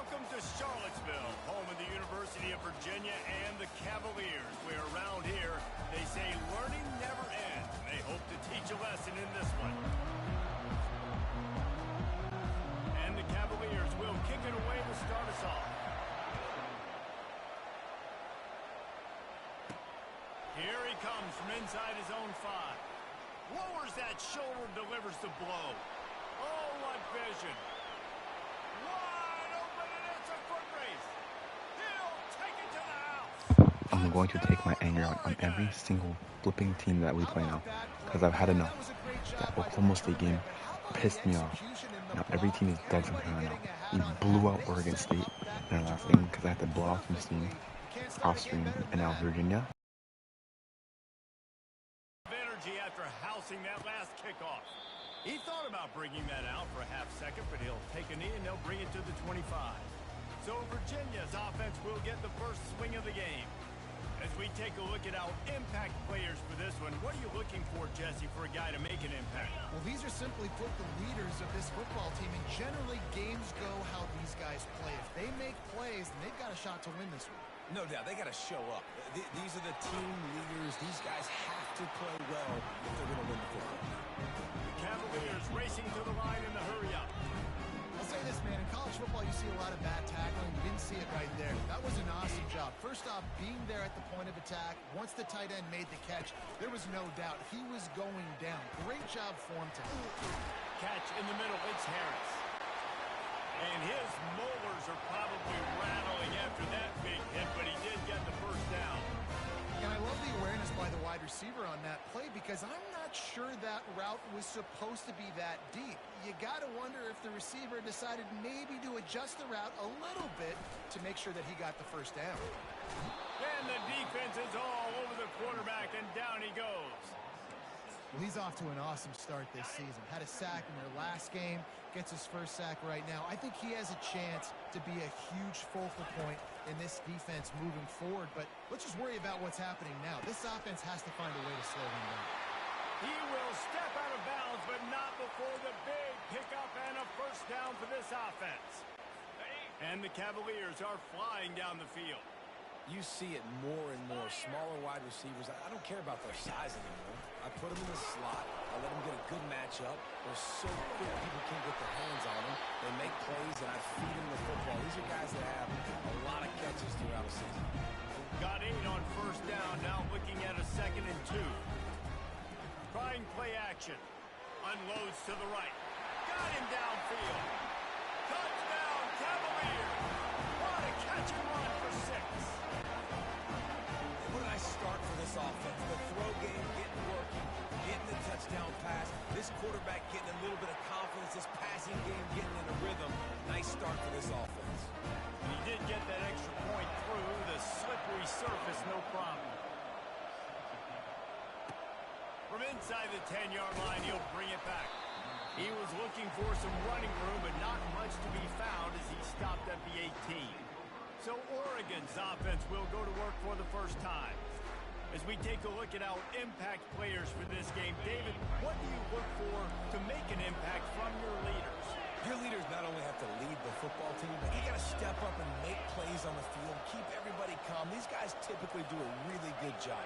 Welcome to Charlottesville, home of the University of Virginia and the Cavaliers, where around here they say learning never ends. They hope to teach a lesson in this one. And the Cavaliers will kick it away to start us off. Here he comes from inside his own 5. Lowers that shoulder, delivers the blow. Oh, what vision. Wide open, and it's a foot race. He'll take it to the house. I'm going to take my anger out on every single flipping team that we play now, because I've had enough. That Oklahoma State game pissed me off. Now every team is dead from here on out. We blew out Oregon State in our last game because I had to blow off some steam, off stream, and now Virginia. Energy after housing that last kickoff. He thought about bringing that out for a half second, but he'll take a knee and they'll bring it to the 25. So Virginia's offense will get the first swing of the game. As we take a look at our impact players for this one, what are you looking for, Jesse, for a guy to make an impact? Well, these are simply put the leaders of this football team, and generally games go how these guys play. If they make plays, then they've got a shot to win this one. No doubt, they got to show up. These are the team leaders. These guys have to play well if they're going to win the football. The Cavaliers racing to the line in the hurry-up. I'll say this, man. In college football, you see a lot of bad tackling. You didn't see it right there. That was an awesome job. First off, being there at the point of attack. Once the tight end made the catch, there was no doubt he was going down. Great job for him to catch in the middle. It's Harris. And his molars are probably rattling after that big hit, but he did get the first down. And I love the awareness by the wide receiver on that play because I'm not sure that route was supposed to be that deep. You got to wonder if the receiver decided maybe to adjust the route a little bit to make sure that he got the first down. And the defense is all over the quarterback, and down he goes. Well, he's off to an awesome start this season. Had a sack in their last game, gets his first sack right now. I think he has a chance to be a huge focal point in this defense moving forward, but let's just worry about what's happening now. This offense has to find a way to slow him down. He will step out of bounds, but not before the big pickup and a first down for this offense. And the Cavaliers are flying down the field. You see it more and more. Smaller wide receivers. I don't care about their size anymore. I put them in the slot. I let them get a good matchup. They're so quick, people can't get their hands on them. They make plays, and I feed them the football. These are guys that have a lot of catches throughout a season. Got 8 on first down. Now looking at a 2nd and 2. Trying play action. Unloads to the right. Got him downfield. Touchdown, Cavaliers. What a catch and run for 6. What a nice start for this offense. The throw game getting working, getting the touchdown pass. This quarterback getting a little bit of confidence. This passing game getting in a rhythm. Nice start for this offense. He did get that extra point through the slippery surface, no problem. From inside the 10-yard line, he'll bring it back. He was looking for some running room, but not much to be found as he stopped at the 18. So Oregon's offense will go to work for the first time. As we take a look at our impact players for this game, David, what do you look for to make an impact from your leaders? Your leaders not only have to lead the football team, but you got to step up and make plays on the field, keep everybody calm. These guys typically do a really good job.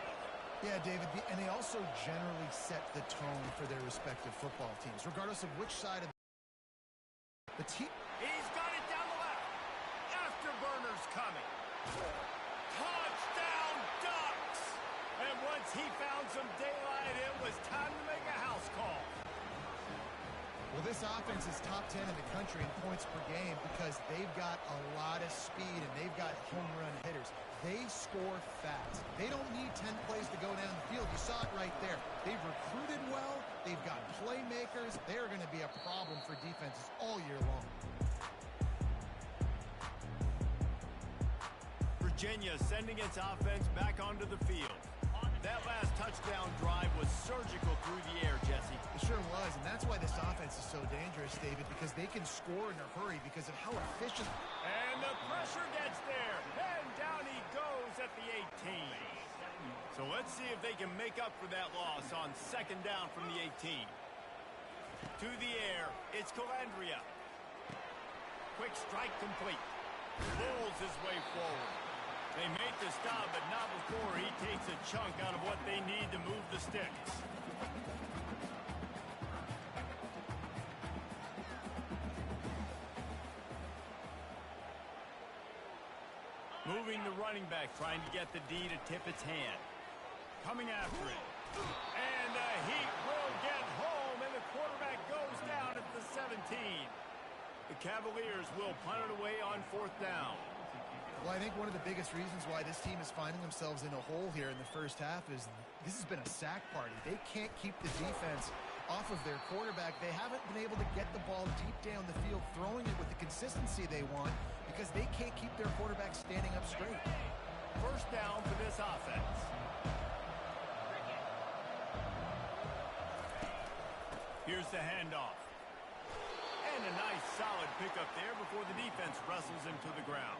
Yeah, David, and they also generally set the tone for their respective football teams, regardless of which side of the team. He's got it down the left. Afterburner's coming. Touchdown, Ducks! And once he found some daylight, it was time to make a house call. Well, this offense is top 10 in the country in points per game because they've got a lot of speed and they've got home run hitters. They score fast. They don't need 10 plays to go down the field. You saw it right there. They've recruited well. They've got playmakers. They're going to be a problem for defenses all year long. Virginia sending its offense back onto the field. That last touchdown drive was surgical through the air, Jesse. It sure was, and that's why this offense is so dangerous, David, because they can score in a hurry because of how efficient. And the pressure gets there, and down he goes at the 18. So let's see if they can make up for that loss on 2nd down from the 18. To the air, it's Calandria. Quick strike complete. Pulls his way forward. They make the stop, but not before he takes a chunk out of what they need to move the sticks. Moving the running back, trying to get the D to tip its hand. Coming after it. And the Heat will get home, and the quarterback goes down at the 17. The Cavaliers will punt it away on 4th down. Well, I think one of the biggest reasons why this team is finding themselves in a hole here in the first half is this has been a sack party. They can't keep the defense off of their quarterback. They haven't been able to get the ball deep down the field, throwing it with the consistency they want because they can't keep their quarterback standing up straight. First down for this offense. Here's the handoff. And a nice solid pickup there before the defense wrestles him to the ground.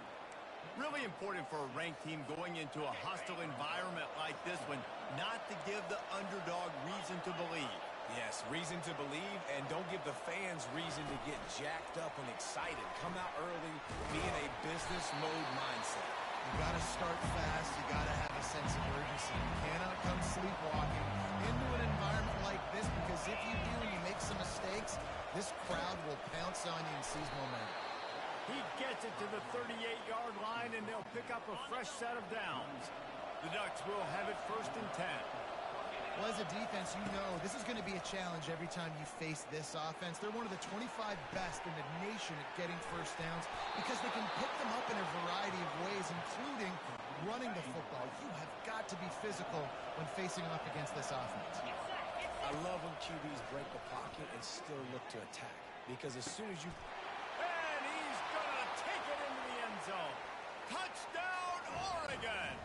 Really important for a ranked team going into a hostile environment like this one, not to give the underdog reason to believe. Yes, reason to believe, and don't give the fans reason to get jacked up and excited. Come out early, be in a business mode mindset. You got to start fast. You got to have a sense of urgency. You cannot come sleepwalking into an environment like this because if you do and you make some mistakes, this crowd will pounce on you and seize momentum. He gets it to the 38-yard line, and they'll pick up a fresh set of downs. The Ducks will have it 1st and 10. Well, as a defense, you know this is going to be a challenge every time you face this offense. They're one of the 25 best in the nation at getting first downs because they can pick them up in a variety of ways, including running the football. You have got to be physical when facing off against this offense. I love when QBs break the pocket and still look to attack because as soon as you... And he's going to take it into the end zone. Touchdown, Oregon!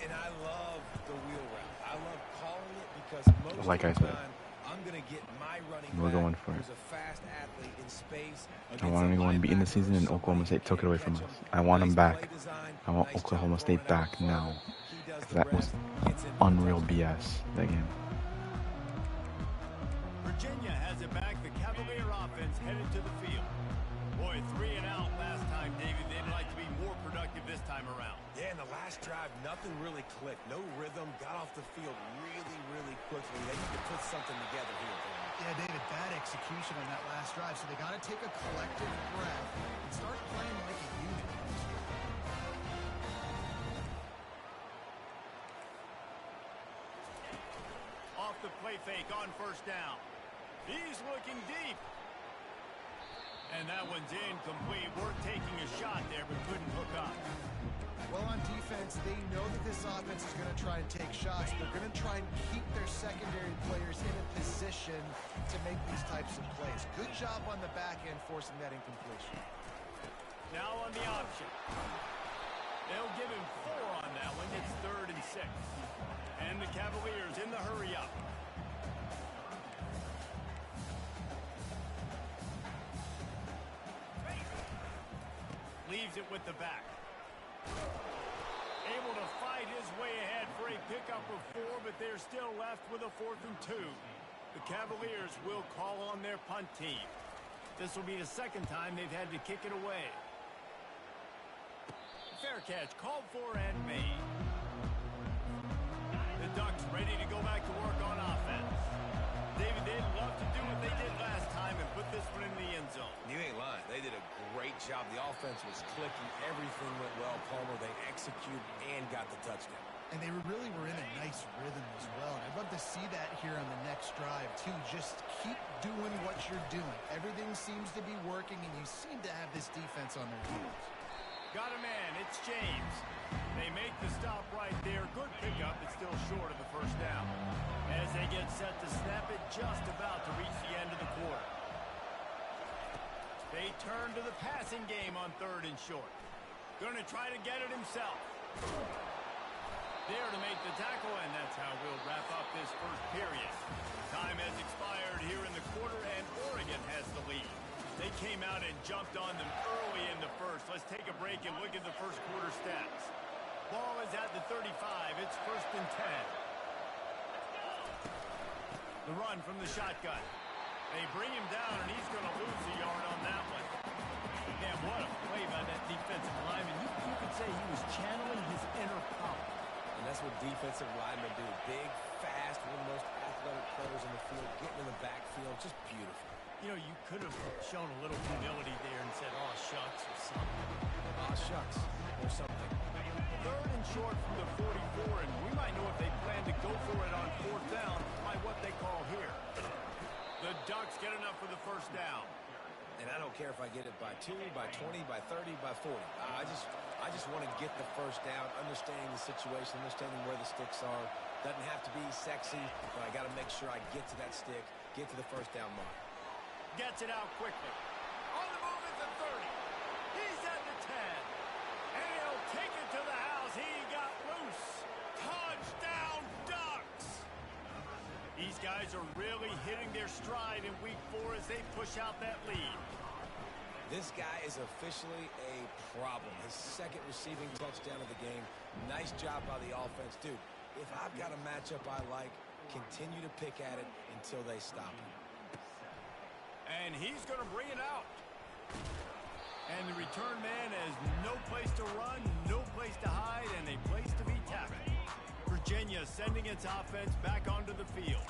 And I love the wheel route. I love calling it because most like of I the said, time, I'm going to get my running we're back going for it. who's a fast athlete in space. I wanted to go and beat in the season, and Oklahoma State took it away from us. I want them back. I want Oklahoma State back now. That was unreal BS, that game. Virginia has it back. The Cavalier offense headed to the field. Boy, 3 and out last time, David. They'd like to be more productive this time around. Yeah, in the last drive, nothing really clicked. No rhythm. Got off the field really, really quickly. They need to put something together here. Yeah, David, bad execution on that last drive. So they got to take a collective breath and start playing like a unit. Off the play fake on 1st down. He's looking deep. And that one's incomplete. We're taking a shot there, but couldn't hook up. Well, on defense, they know that this offense is going to try and take shots. They're going to try and keep their secondary players in a position to make these types of plays. Good job on the back end forcing that incompletion. Now on the option. They'll give him 4 on that one. It's 3rd and 6. And the Cavaliers in the hurry up. Leaves it with the back. Able to fight his way ahead for a pickup of 4, but they're still left with a 4th and 2. The Cavaliers will call on their punt team. This will be the 2nd time they've had to kick it away. Fair catch called for and made. The Ducks ready to go back to work on offense. David, they'd love to do what they did last time and put this one in the end zone. You ain't lying. They did a great job. The offense was clicking. Everything went well, Palmer. They executed and got the touchdown. And they really were in a nice rhythm as well. And I'd love to see that here on the next drive, too. Just keep doing what you're doing. Everything seems to be working, and you seem to have this defense on their heels. Got a man. It's James. They make the stop right there. Good pickup, but still short of the 1st down. As they get set to snap it, just about to reach the end of the quarter. They turn to the passing game on 3rd and short. Going to try to get it himself. There to make the tackle, and that's how we'll wrap up this 1st period. Time has expired here in the quarter, and Oregon has the lead. They came out and jumped on them early in the 1st. Let's take a break and look at the 1st quarter stats. Ball is at the 35. It's 1st and 10. The run from the shotgun. They bring him down, and he's going to lose a yard on that one. Man, what a play by that defensive lineman. You could say he was channeling his inner power. And that's what defensive linemen do. Big, fast, one of the most athletic players in the field, getting in the backfield, just beautiful. You know, you could have shown a little humility there and said, "Oh, shucks," or something. Ah, shucks, or something. 3rd and short from the 44, and we might know if they plan to go for it on 4th down by what they call here. The Ducks get enough for the first down. And I don't care if I get it by 2, by 20, by 30, by 40. I just want to get the first down, understanding the situation, understanding where the sticks are. Doesn't have to be sexy, but I got to make sure I get to that stick, get to the first down mark. Gets it out quickly. On the move at the 30. He's at the 10. And he'll take it to the house. He got loose. Touchdown, Ducks! These guys are really hitting their stride in week 4 as they push out that lead. This guy is officially a problem. His 2nd receiving touchdown of the game. Nice job by the offense. Dude, if I've got a matchup I like, continue to pick at it until they stop him. And he's going to bring it out. And the return man has no place to run, no place to hide, and a place to be tackled. Virginia sending its offense back onto the field.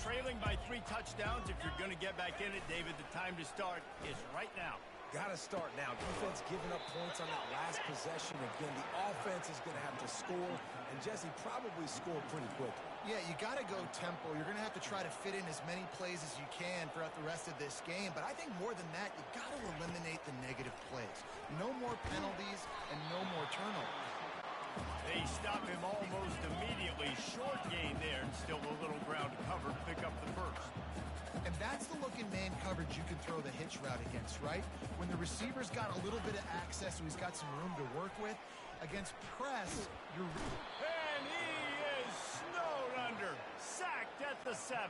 Trailing by 3 touchdowns. If you're going to get back in it, David, the time to start is right now. Got to start now. Defense giving up points on that last possession. Again, the offense is going to have to score, and Jesse probably score pretty quickly. Yeah, you got to go tempo. You're going to have to try to fit in as many plays as you can throughout the rest of this game. But I think more than that, you got to eliminate the negative plays. No more penalties and no more turnovers. They stop him almost immediately. Short gain there, and still a little ground to cover to pick up the first. And that's the look in man coverage you can throw the hitch route against, right? When the receiver's got a little bit of access, so he's got some room to work with. Against press, you're... And he is snowed under. Sacked at the 7.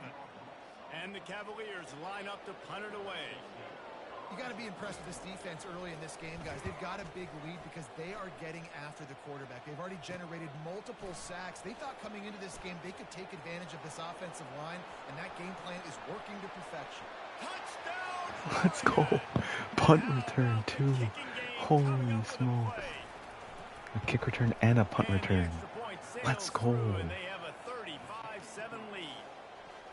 And the Cavaliers line up to punt it away. You got to be impressed with this defense early in this game, guys. They've got a big lead because they are getting after the quarterback. They've already generated multiple sacks. They thought coming into this game they could take advantage of this offensive line, and that game plan is working to perfection. Touchdown! Let's go. Punt return, too. Holy smoke. A kick return and a punt return. Let's go. And they have a 35-7 lead.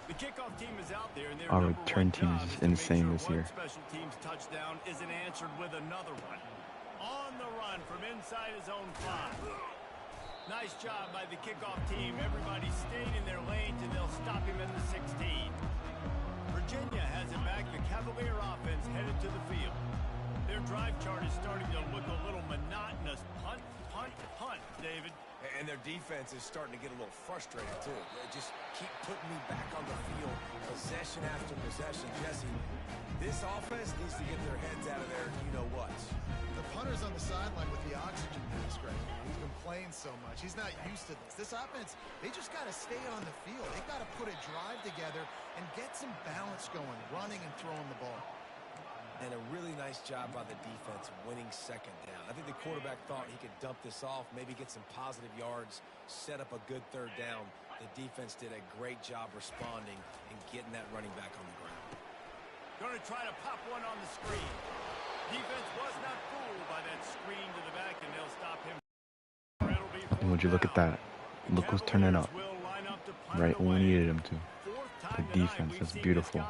The kickoff team is out there, and their Our return team is just insane this year. Special teams touchdown isn't answered with another one. On the run from inside his own 5. Nice job by the kickoff team. Everybody stayed in their lanes, and they'll stop him at the 16. Virginia has it back. The Cavalier offense headed to the field. Their drive chart is starting to look a little monotonous. Punt, punt, punt, David. And their defense is starting to get a little frustrated, too. They just keep putting me back on the field, possession after possession. Jesse, this offense needs to get their heads out of their you-know-what. The punter's on the sideline with the oxygen mask right now. He's been playing so much. He's not used to this. This offense, they just got to stay on the field. They got to put a drive together and get some balance going, running and throwing the ball. And a really nice job by the defense winning 2nd down. I think the quarterback thought he could dump this off, maybe get some positive yards, set up a good 3rd down. The defense did a great job responding and getting that running back on the ground. Going to try to pop one on the screen. Defense was not fooled by that screen to the back, and they'll stop him. And would you look at that? Look who's turning up. Right when we needed him to. The defense is beautiful.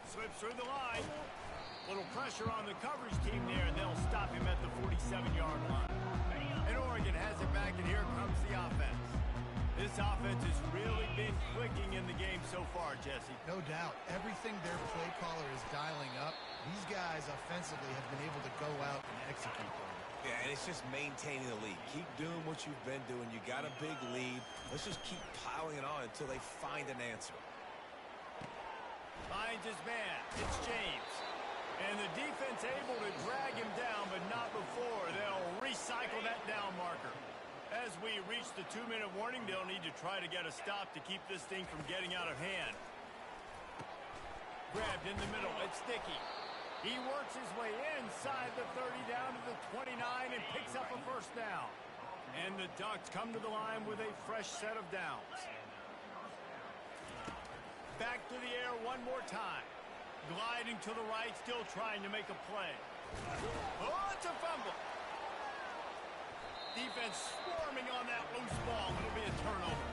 Slips through the line. Little pressure on the coverage team there, and they'll stop him at the 47-yard line. And Oregon has it back, and here comes the offense. This offense has really been clicking in the game so far, Jesse. No doubt. Everything their play caller is dialing up, these guys offensively have been able to go out and execute them. Yeah, and it's just maintaining the lead. Keep doing what you've been doing. You got a big lead. Let's just keep piling it on until they find an answer. Finds his man. It's James. And the defense able to drag him down, but not before. They'll recycle that down marker. As we reach the 2-minute warning, they'll need to try to get a stop to keep this thing from getting out of hand. Grabbed in the middle. It's Dickey. He works his way inside the 30 down to the 29 and picks up a 1st down. And the Ducks come to the line with a fresh set of downs. Back to the air one more time. Gliding to the right, still trying to make a play. Oh, it's a fumble. Defense swarming on that loose ball. It'll be a turnover.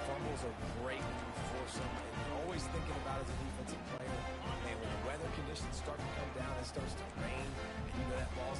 Fumbles are great when you force them, and you're always thinking about as a defensive player, man, when the weather conditions start to come down, it starts to rain, and you know that ball's